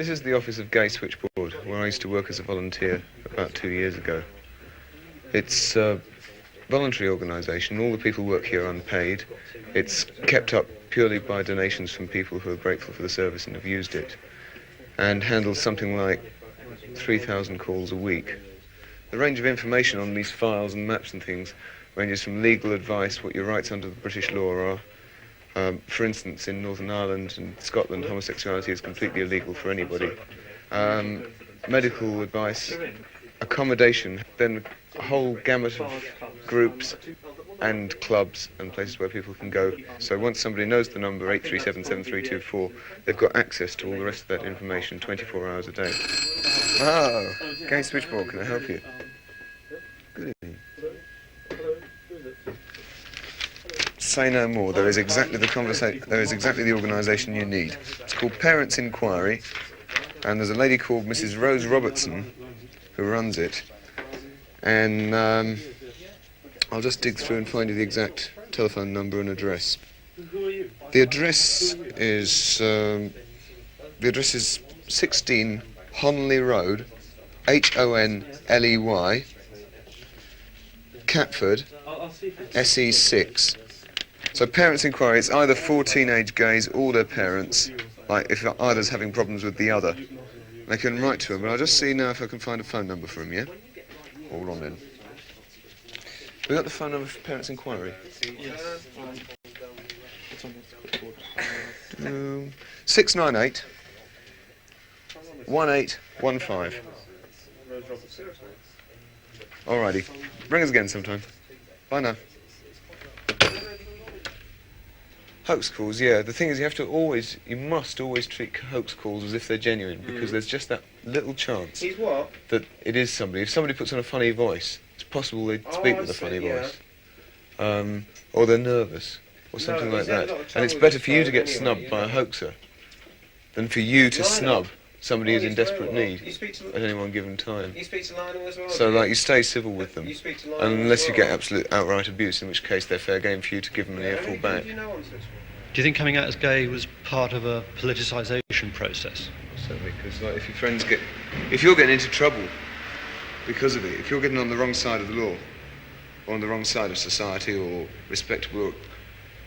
This is the office of Gay Switchboard, where I used to work as a volunteer about 2 years ago. It's a voluntary organisation. All the people work here unpaid. It's kept up purely by donations from people who are grateful for the service and have used it, and handles something like 3,000 calls a week. The range of information on these files and maps and things ranges from legal advice, what your rights under the British law are. For instance, in Northern Ireland and Scotland, homosexuality is completely illegal for anybody. Medical advice, accommodation, then a whole gamut of groups and clubs and places where people can go. So once somebody knows the number 8377324, they've got access to all the rest of that information 24 hours a day. Oh, Gay Switchboard, can I help you? Good evening. Say no more. There is exactly the organisation you need. It's called Parents' Inquiry, and there's a lady called Mrs. Rose Robertson who runs it. And I'll just dig through and find you the exact telephone number and address. The address is 16 Honley Road, Honley, Catford, SE6. So Parents' Inquiry, it's either 4 teenage gays or their parents, like if either's having problems with the other. They can write to them, but I'll just see now if I can find a phone number for them, yeah? Hold on then. We got the phone number for Parents' Inquiry? Yes. It's on the board. 698 1815. Alrighty. Ring us again sometime. Bye now. Hoax calls, yeah. The thing is, you must always treat hoax calls as if they're genuine, because there's just that little chance that it is somebody. If somebody puts on a funny voice, it's possible they'd speak with a funny voice. Or they're nervous, or something like that. And it's better for you to get snubbed by a hoaxer than for you to snub somebody who's in desperate need at any one given time. You speak to Lionel as well? So, like, you stay civil with them, You speak to Lionel unless as you well? get absolute outright abuse, in which case they're fair game for you to give them an earful back. Do you know on Switchboard? Do you think coming out as gay was part of a politicisation process? Certainly, because like, if you're getting into trouble because of it, if you're getting on the wrong side of the law, or on the wrong side of society, or respectable, or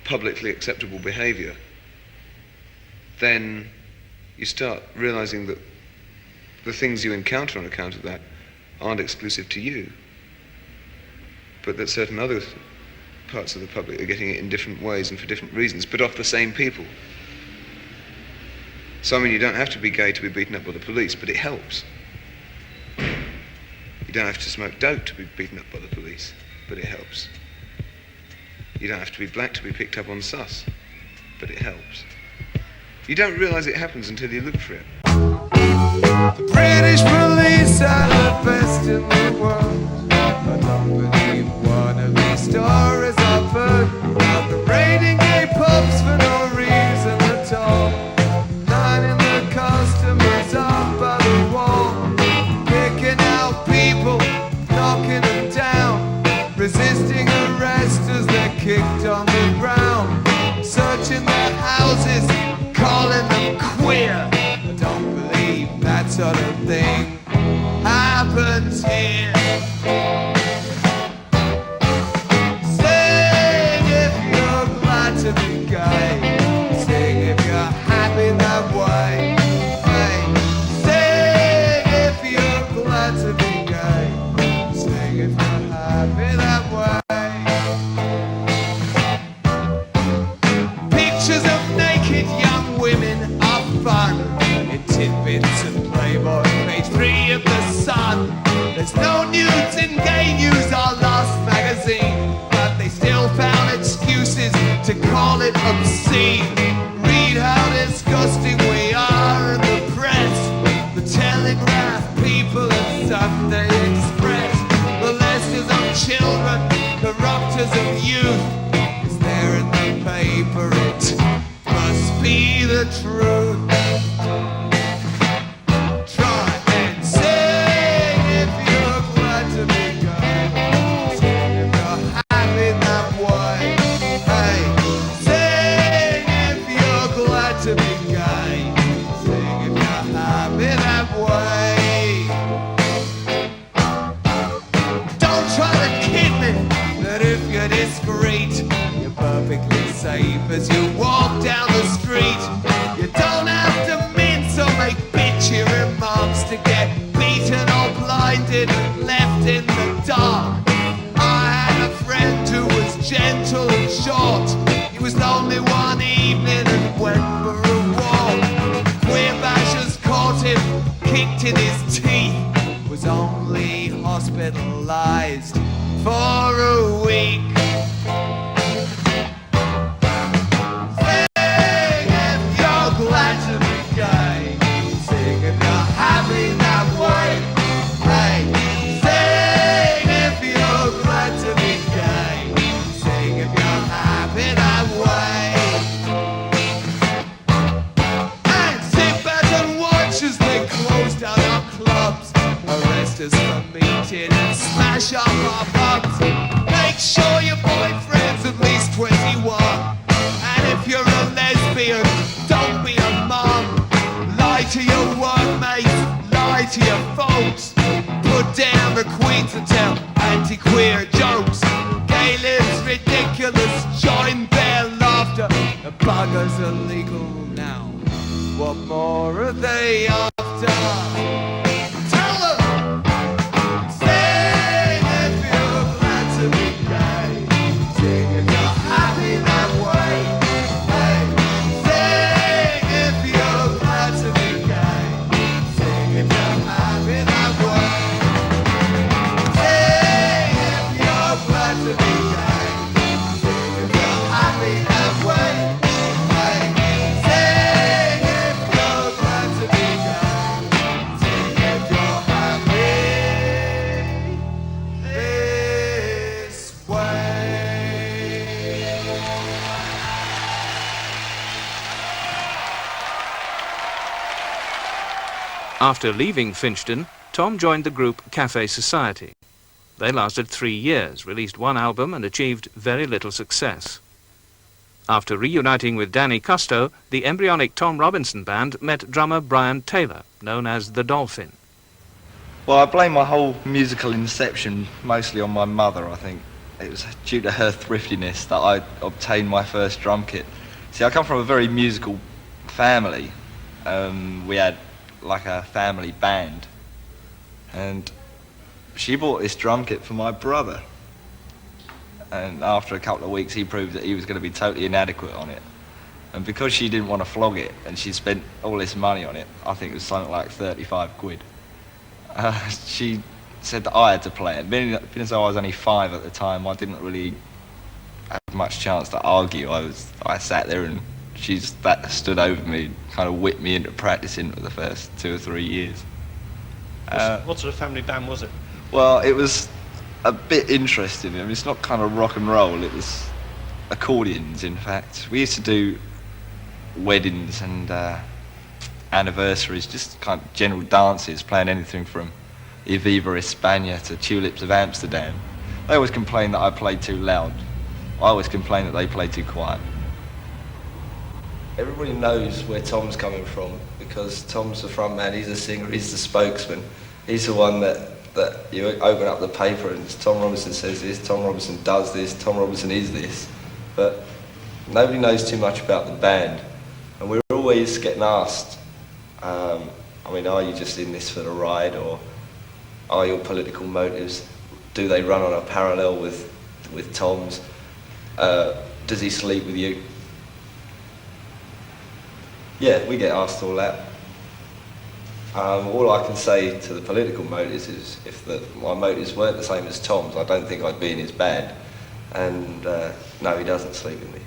publicly acceptable behaviour, then you start realising that the things you encounter on account of that aren't exclusive to you, but that certain other parts of the public are getting it in different ways and for different reasons, but off the same people. So, I mean, you don't have to be gay to be beaten up by the police, but it helps. You don't have to smoke dope to be beaten up by the police, but it helps. You don't have to be black to be picked up on sus, but it helps. You don't realise it happens until you look for it. The British police are the best in the world. I don't believe one of these stories I've heard about the raiding gay pubs for no reason at all, lining the customers up by the wall, picking out people, knocking them down, resisting arrest as they're kicked on the ground, searching their houses, calling them queer. I don't believe that sort of thing happens here. Sing if you're glad to be gay. Sing if you're happy that way. Hey, sing if you're glad to be gay. Sing if you're happy that way. Pictures of naked young women are fun in tidbits and Playboy, page 3 of the Sun. There's no nudes in Gay News or Lost magazine, but they still found excuses to call it obscene. Read how disgusting we are in the press, the Telegraph, People and Sunday Express. Molesters of children, corrupters of youth, is there in the paper, it must be the truth. Try and sing if you're glad to be gay. Sing if you're happy that way. Hey, sing if you're glad to be gay. Sing if you're happy. as you walk down the street. You don't have to mince or make bitchy remarks to get beaten or blinded and left in the dark. I had a friend who was gentle and short. He was lonely one evening and went for a walk. Queer bashers caught him, kicked in his teeth. Was only hospitalized for a week. Sing if you're glad to be gay. Sing if you're happy that way. Hey, sing if you're glad to be gay. Sing if you're happy that way. And sit back and watch as they close down our clubs. Arrest us for meeting and smash up our pubs. Make sure your boyfriend's at least 21. And if you're a lesbian, don't be a mum. Lie to your workmates, lie to your folks. Put down the Queens and tell anti-queer jokes. Gay lives ridiculous, join their laughter. The buggers are legal now. What more are they after? After leaving Finchton, Tom joined the group Cafe Society. They lasted 3 years, released one album and achieved very little success. After reuniting with Danny Custo, the embryonic Tom Robinson band met drummer Brian Taylor, known as the Dolphin. Well, I blame my whole musical inception mostly on my mother, I think. It was due to her thriftiness that I obtained my first drum kit. See, I come from a very musical family. We had like a family band, and she bought this drum kit for my brother, and after a couple of weeks he proved that he was going to be totally inadequate on it, and because she didn't want to flog it and she spent all this money on it, I think it was something like 35 quid, she said that I had to play it. Being as though I was only 5 at the time, I didn't really have much chance to argue. I sat there and she just stood over me, kind of whipped me into practicing for the first 2 or 3 years. What sort of family band was it? Well, it was a bit interesting. I mean, it's not kind of rock and roll, it was accordions, in fact. We used to do weddings and anniversaries, just kind of general dances, playing anything from Viva España to Tulips of Amsterdam. They always complained that I played too loud. I always complained that they played too quiet. Everybody knows where Tom's coming from because Tom's the front man, he's the singer, he's the spokesman. He's the one that you open up the paper and Tom Robinson says this, Tom Robinson does this, Tom Robinson is this. But nobody knows too much about the band. And we're always getting asked, I mean, are you just in this for the ride, or are your political motives, do they run on a parallel with Tom's? Does he sleep with you? Yeah, we get asked all that. All I can say to the political motives is if my motives weren't the same as Tom's, I don't think I'd be in his band. And no, he doesn't sleep with me.